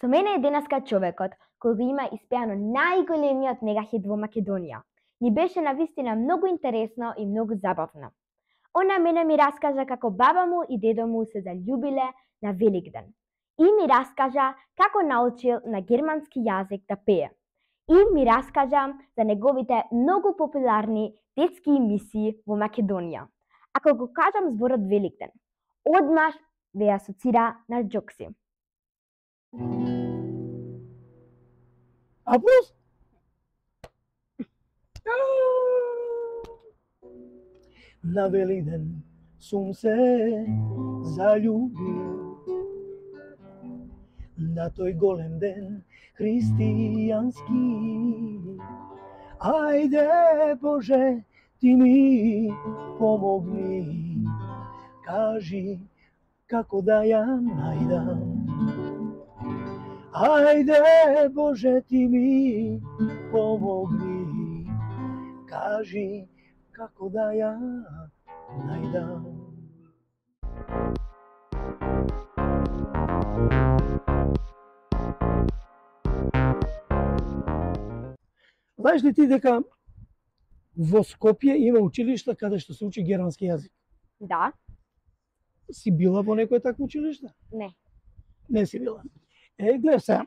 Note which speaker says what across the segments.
Speaker 1: Со мене е денеска човекот кој го има испеано најголемиот мегахит во Македонија. Ни беше навистина многу интересно и многу забавно. Он на мене ми раскажа како баба му и дедо му се заљубиле на Великден. И ми раскажа како научил на германски јазик да пее. И ми раскажа за неговите многу популарни детски емисии во Македонија. Ако го кажам зборот Великден, одмаш ве асоцира на Џокси.
Speaker 2: Аплауз! На Великден сум се заљубил, на тој голем ден христијански. Ајде Боже, ти ми помогни, кажи како да ја најдам. Ајде Боже, ти ми помогни, кажи како да ја најдам. Знаеш ли ти дека во Скопје има училишта каде што се учи германски јазик?
Speaker 1: Да?
Speaker 2: Си била во некој такво училиште?
Speaker 1: Не.
Speaker 2: Не си била. Гледа се,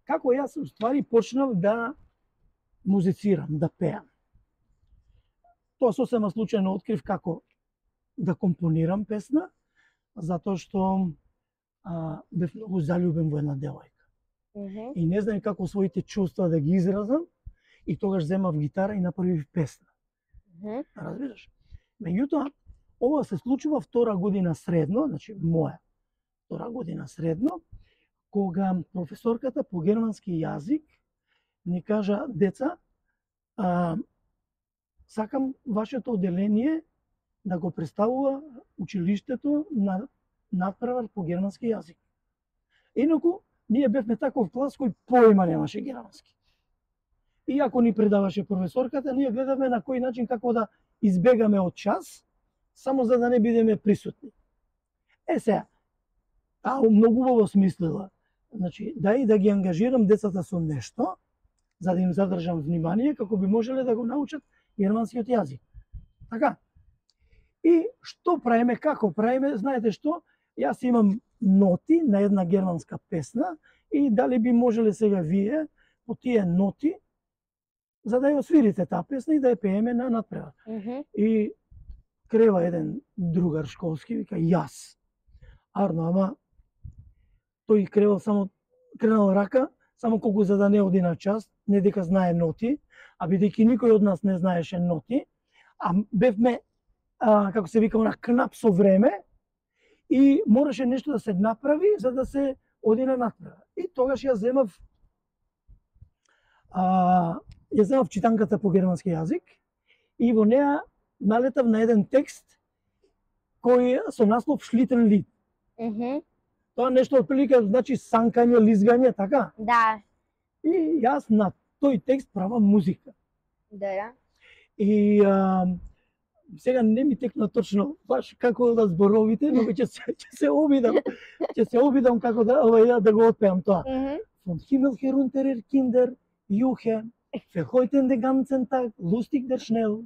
Speaker 2: како јас уствари почнав да музицирам, да пеам. Тоа сосема случајно открив како да компонирам песна, затоа што бев многу заљубен во една девојка. И не знаем како своите чувства да ги изразам, и тогаш земав гитара и направив песна. Разбираш? Меѓутоа, ова се случува втора година средно, значи моја втора година средно, кога професорката по германски јазик ни кажа: деца, сакам вашето одделение да го представува училиштето на надпревар по германски јазик. Инаку, ние бевме таков клас кој поима немаше германски. Иако ни предаваше професорката, ние гледаме на кој начин како да избегаме од час, само за да не бидеме присутни. Сега, многу убаво смислила. Значи, дај да ги ангажирам децата со нешто, за да им задржам внимание, како би можеле да го научат германскиот јазик. Така? И што правиме, како правиме, знаете што? Јас имам ноти на една германска песна и дали би можеле сега вие по тие ноти за да ја освирите таа песна и да ја пееме на надпревар. И крева еден другар школски, вика: јас. Арно, ама тој кренал рака, само колку за да не оди на час, не дека знае ноти, а бидејќи никој од нас не знаеше ноти, а бевме, како се вика, на кнап со време, и мораше нешто да се направи за да се оди на надпревар. И тогаш ја земав читанката по германски јазик и во неа налетав на еден текст кој со наслов Шлитен лид. Тоа нешто отприлика значи санкање, лизгање, така?
Speaker 1: Да.
Speaker 2: И јас на тој текст правам музика.
Speaker 1: Да.
Speaker 2: И сега не ми текна точно баш како да зборовите, но ќе се обидам. Ќе се обидам како да го отпеам тоа. Von Himmel herunter Kinder, Juche, verheuten den ganzen Tag, lustig der Schnell.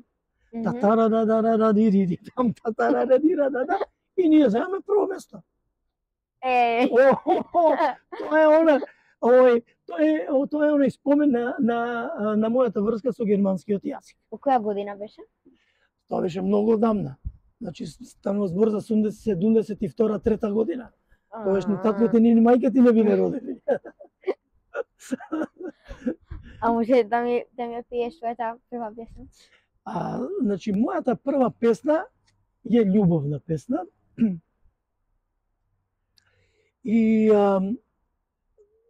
Speaker 2: Татарададарадириди, там татарарадирадада. И ние земаме прво место. Тоа е оној спомен на мојата врска со германскиот јазик.
Speaker 1: Во која година беше?
Speaker 2: Тоа беше многу одамна. Значи, станува збор за 72-3 година. Тогаш ни татовите ни мајката не биле родени.
Speaker 1: А може да ми пиеш твојата прва песна?
Speaker 2: Значи, мојата прва песна е љубовна песна. И,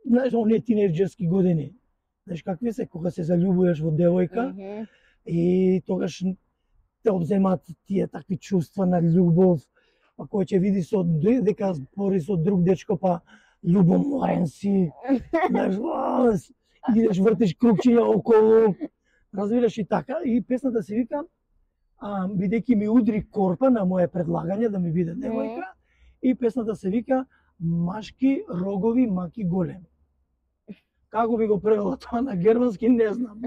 Speaker 2: знаеш, оние тинејџерски години. Знаеш какви се, кога се заљубуваш во девојка, и тогаш те обземаат тие такви чувства на љубов, па кој ќе види дека збори со друг дечко, па љубоморен си, знаеш, идеш вртиш крупчиња околу, разбираш, и така. И песната се вика бидејќи ми удри корпа на моје предлагање да ми биде девојка, и песната се вика машки рогови, маки големи. Како би го превела тоа на германски, не знам.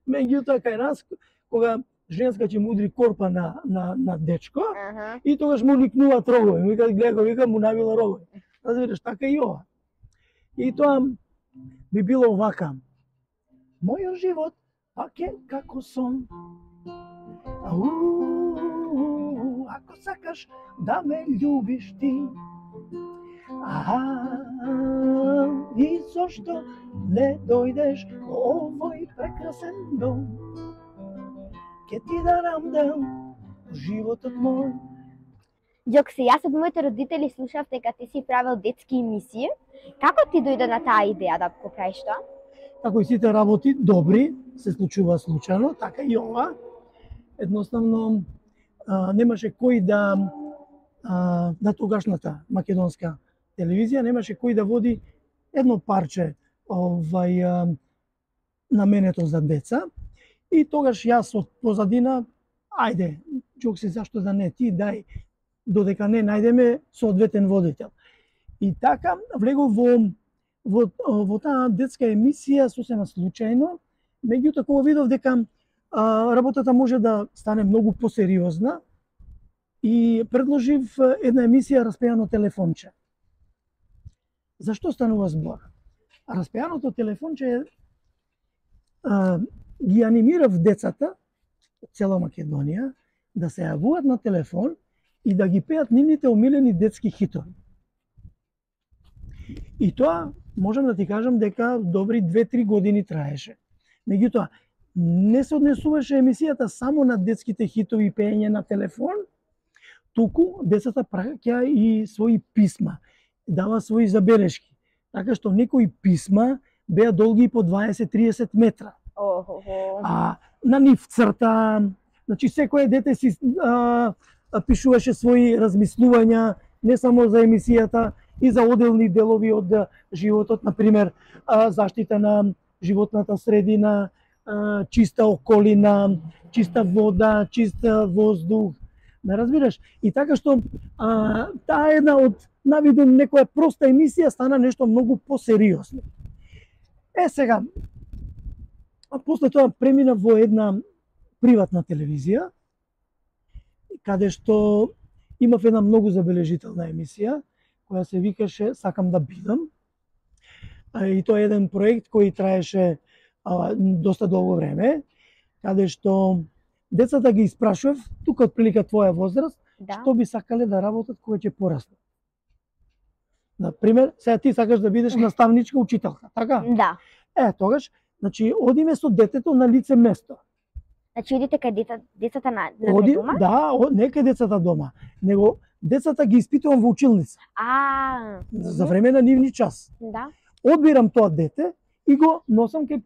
Speaker 2: Меѓутоа, кај нас, кога женска ќе му удри корпа на дечко, и тогаш му никнуваат рогови. Вика, гледа, вика, му навила рогови. Разбираш, така и ова. И тоа би било вака. Мојот живот пак е како сон. Ако сакаш да ме љубиш ти, и зошто не дојдеш во овој прекрасен дом? Ке ти дарам животот мој.
Speaker 1: Ѓокси, јас од моите родители слушав дека ти си правил детски емисии. Како ти дојде на таа идеја да го правиш тоа?
Speaker 2: Како и сите работи добри, се случува случајно, така и ова. Едноставно, немаше кој на тогашната македонска телевизија, немаше кој да води едно парче наменето за деца. И тогаш јас од позадина, ајде, Ѓокси, зашто да не ти, дај, додека не најдеме соодветен водител. И така влегов во таа детска емисија сосема случајно, меѓутоа кога видов дека работата може да стане многу посериозна, и предложив една емисија Распеано телефонче. Зашто станува збор? Распеаното телефонче ги анимирав децата од цела Македонија да се јавуваат на телефон и да ги пеат нивните омилени детски хитови. И тоа можам да ти кажам дека добри 2-3 години траеше. Меѓутоа, не се однесуваше емисијата само на детските хитови и пеење на телефон, туку децата праќа и своји писма, дава своји забелешки. Така што некои писма беа долги по 20-30 метра. На нив црта, значи секое дете си пишуваше своји размислувања, не само за емисијата, и за оделни делови од животот, например, заштита на животната средина, чиста околина, чиста вода, чист воздух. Не разбираш? И така што таа една од навидум некоја проста емисија стана нешто многу посериозно. Сега, после тоа премина во една приватна телевизија, каде што имав една многу забележителна емисија, која се викаше Сакам да бидам. И тоа е еден проект кој траеше доста долго време, каде што децата ги испрашував, тука отприлика твоја возраст, што би сакале да работат кога ќе пораснат. Например, сега ти сакаш да бидеш наставничка, учителка, така?
Speaker 1: Да.
Speaker 2: Тогаш, значи, одиме со детето на лице место.
Speaker 1: Значи, одите кај децата на дома?
Speaker 2: Да, не кај децата дома, него децата ги испитувам во училница. За време на нивни час.
Speaker 1: Да.
Speaker 2: Одбирам тоа дете и го носам кај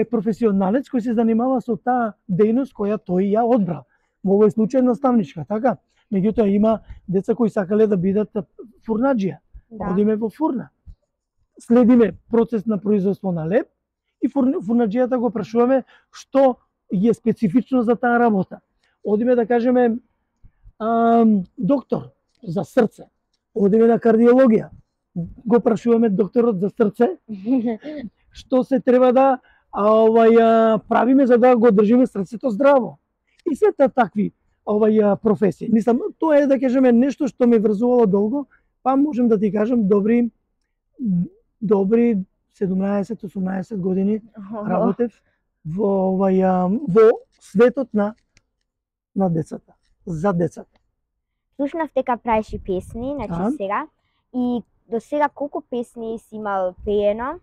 Speaker 2: професионалец кој се занимава со таа дејност која тој ја одбра. Во овој случај наставничка, така? Меѓутоа има деца кои сакале да бидат фурнаџија. Да. Одиме во фурна. Следиме процес на производство на леб и фурнаџијата го прашуваме што е специфично за таа работа. Одиме да кажеме доктор за срце. Одиме на кардиологија. Го прашуваме докторот за срце што се треба да правиме за да го држиме срцето здраво. И сета такви професии. Мислам, тоа е да кажеме нешто што ме врзувало долго, па можем да ти кажам добри 17-18 години работев во светот на децата, за децата.
Speaker 1: Слушнав дека правиш и песни, значи сега. И до сега колку песни си имал пеено?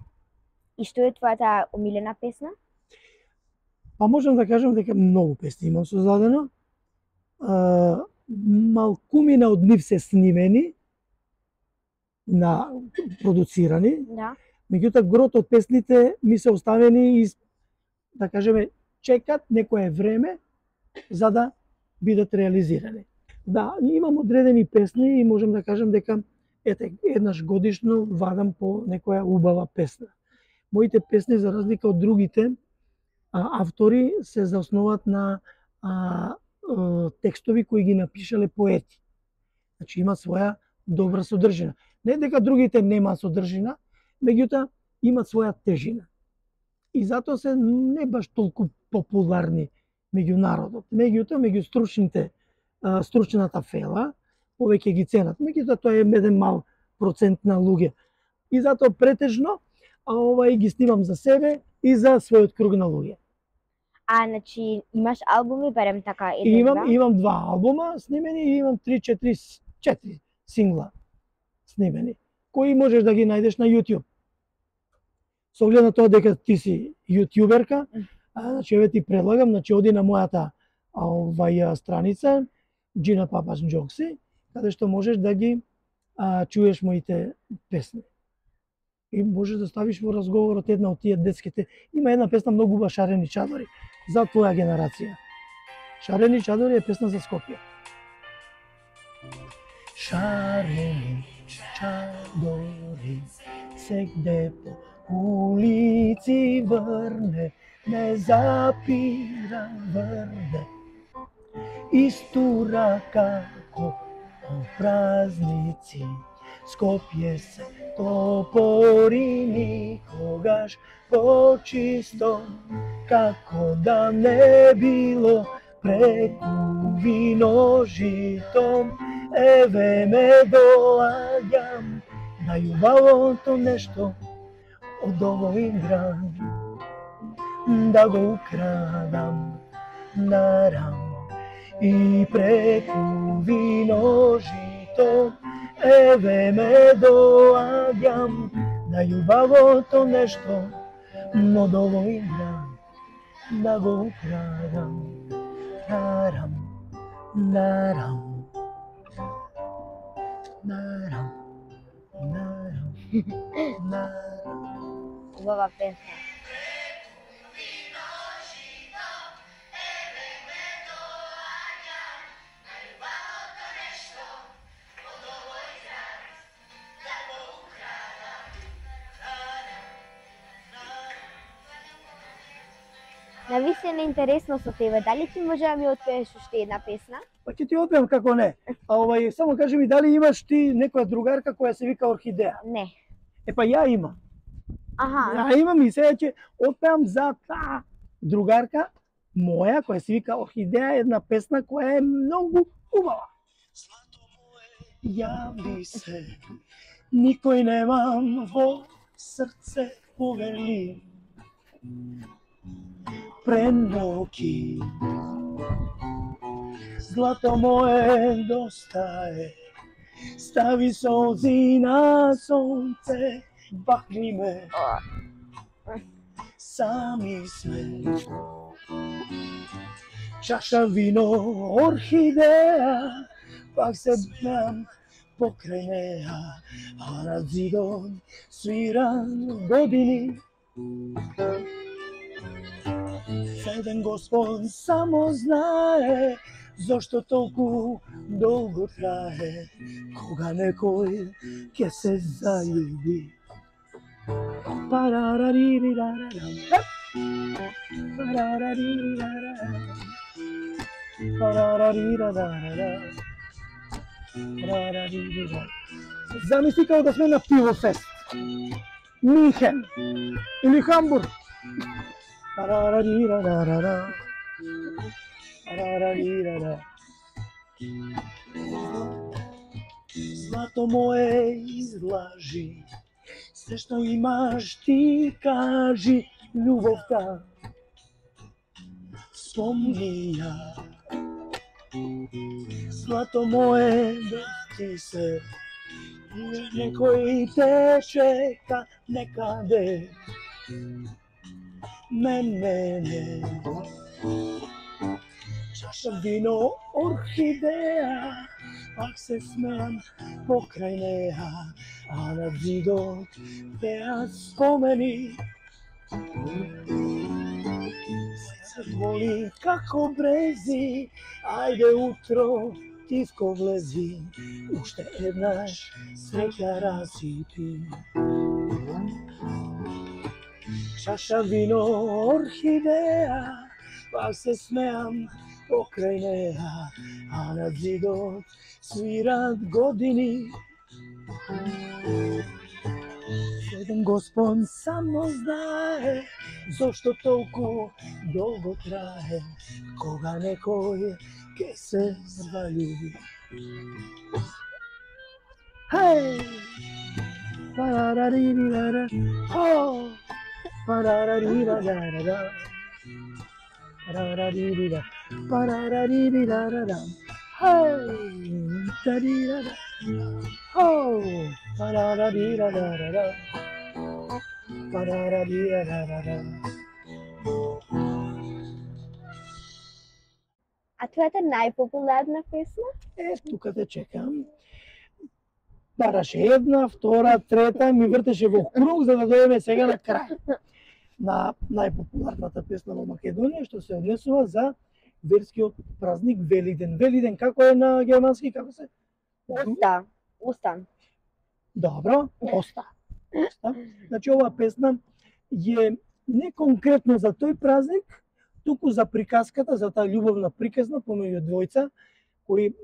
Speaker 1: И што е твојата омилена песна?
Speaker 2: Па можам да кажам дека многу песни имам создадено. Малкумина од нив се снимени, продуцирани. Да. Меѓутоа, грот од песните ми се оставени и, да кажеме, чекат некое време за да бидат реализирани. Да, имам одредени песни и можам да кажам дека еднаш годишно вадам по некоја убава песна. Моите песни, за разлика од другите автори, се заосноват на текстови кои ги напишале поети. Значи има своја добра содржина. Не дека другите нема содржина, меѓутоа имаат своја тежина. И затоа се не баш толку популарни меѓу народот. Меѓутоа, меѓу стручната фела, повеќе ги ценат. Меѓутоа, тоа е еден мал процент на луѓе. И затоа претежно, ги снимам за себе и за својот круг на луѓе.
Speaker 1: Значи, имаш албуми, барем така, еден-два?
Speaker 2: Имам 2 албума снимени и имам 3-4 сингла снимени, кои можеш да ги најдеш на YouTube. Со оглед на тоа дека ти си јутјуберка, значи еве ти предлагам, значи оди на мојата страница Gina Papas Jokesi, каде што можеш да ги чуеш моите песни. И можеш да ставиш во разговорот една од тие детските. Има една песна многу убава, Шарени чадори, за твоја генерација. Шарени чадори е песна за Скопје. Шарени чадори сегде по улици врне, не запира врне. Истура како празници, Скопје се топори никогаш почисто, како да не било преку вино жито. Еве ме доаѓам на љубавото нешто од овој град, да го украдам на рам и преку вино жито. Еве ме доаѓам на љубавото нешто од овој град, да го украдам на рам, на рам.
Speaker 1: Убава песна. Навистина интересно со тебе. Дали ти може да ми отпееш уште една песна?
Speaker 2: Па ќе ти отпеам, како не. Само кажи ми, дали имаш ти некоја другарка која се вика Орхидеја?
Speaker 1: Не.
Speaker 2: Па ја имам.
Speaker 1: Аха.
Speaker 2: Ја имам и сега ќе отпеам за таа другарка моја која се вика Орхидеја, една песна која е многу убава. Јави се, никој немам во срце повели. Преноки, злато мое доста е, стави солзи на сонце, бахни ме, сами сме. Чаша вино, орхидеја, пак се бнам покрај неа, а на зидот свирам години. Седен Господ само знае зошто толку долго трае, кога некој ќе се заљуби. Парараририрараram, парараририрараram, парарарирараram, парарарирараram. Замисли како да сме на пивофест. Минхен или Хамбург. Парарарирарара, парарарирара. Злато мое излажи, се што имаш ти кажи, љубовта спомни ја. Злато мое ти се, некој те чека некаде. Мене чаша вино, орхидеја, пак се смеам покрај неа, а на зидот теа спомени. Се воли како брези, ајде утро тиско влези, уште еднаш среќа расипи. Чаша вино, орхидеја, пак се смеам Покрај неа, а на зидот свират години. Еден Господ само знае зошто толку долго трае, кога некој ке се залюби. Хеј! Парарарирара, о! Парарарирара, парарарирара, парарарирара, хеј! Тарирара, о! Парарарирара, парарарирара.
Speaker 1: А твојата најпопуларна песна?
Speaker 2: Тука те чекам. Бараше една, втора, трета, ми вртеше во круг за да дојдеме сега на крај. На најпопуларната песна во Македонија што се однесува за верскиот празник Великден. Великден како е на германски, како се?
Speaker 1: Устан.
Speaker 2: Добро, оста. Значи оваа песна е не конкретно за тој празник, туку за приказката, за таа љубовна приказна помеѓу двојца, кои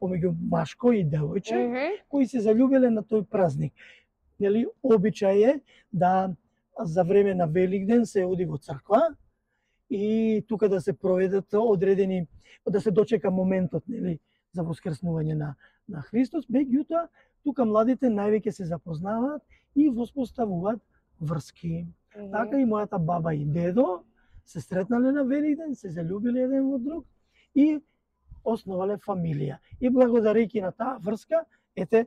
Speaker 2: помеѓу машко и девојче, кои се заљубиле на тој празник. Нели, обичај е да за време на Великден се оди во црква и тука да се проведат одредени, да се дочека моментот, нели, за воскреснување на Христос, меѓутоа тука младите највеќе се запознаваат и воспоставуваат врски. Така и мојата баба и дедо се сретнале на Великден, се заљубиле еден во друг и основале фамилија. И благодарејќи на таа врска, ете,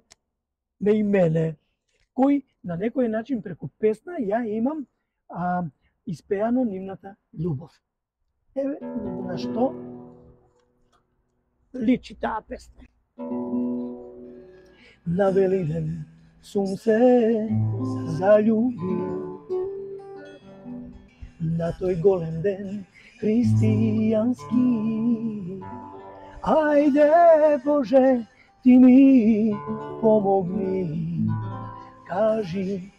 Speaker 2: ме и мене, кој на некој начин преку песна ја имам испеано нивната љубов. Еве на што личи таа песна. На Великден сум се заљубил, на тој голем ден христијански. Ајде Боже, ти ми помогни, кажи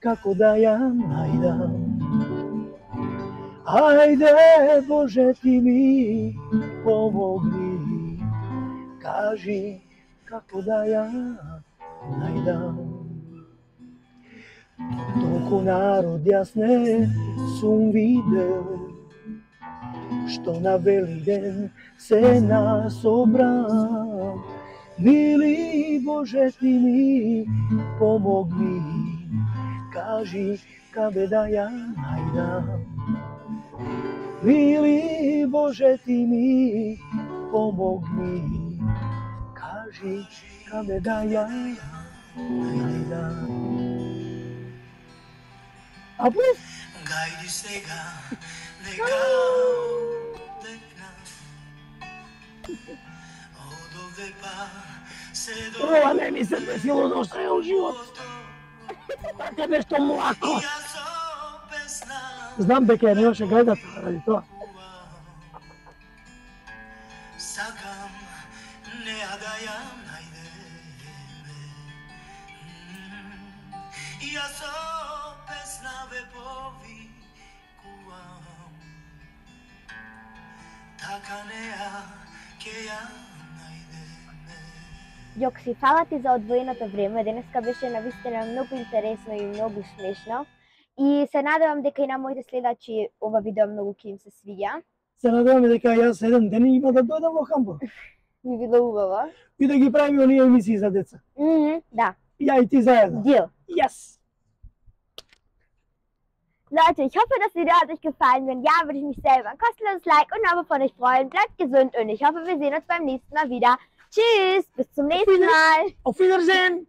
Speaker 2: како да ја најдам. Ајде Боже, ти ми помогни, кажи како да ја најдам. Толку народ јас не сум видел, што на Великден се насобра. Мили Боже, ти ми помогни, кажи каде да ја најдам. Мили Боже, ти ми помогни, кажи каде да ја најдам. А плюс? Гајди сега, нека одекна, од овде па се до... Ова не ми се десило до сега у живот. Така нешто млако. Знам дека не беше гледата ради тоа. Сакам неа да ја најдеме, јас со песна ве повикувам, така неа ке ја најдеме.
Speaker 1: Јокси, фала ти за одвоеното време, денеска беше навистина многу интересно и многу смешно. И се надевам дека и на моите следачи ова видео многу ќе им се свиѓа.
Speaker 2: Се надевам дека јас еден ден има да дојдам во Хамбург.
Speaker 1: Ми било убаво.
Speaker 2: И да ги правиме оние емисии за деца.
Speaker 1: Да.
Speaker 2: Ја и ти заедно.
Speaker 1: Deal.
Speaker 2: Yes.
Speaker 1: Leute, ich hoffe, das Video hat euch gefallen. Wenn ja, würde ich mich sehr über ein kostenloses Like und ein Abo von euch freuen. Bleibt gesund und ich hoffe, wir sehen uns beim nächsten Mal wieder. Tschüss, bis zum nächsten Mal.
Speaker 2: Auf Wiedersehen.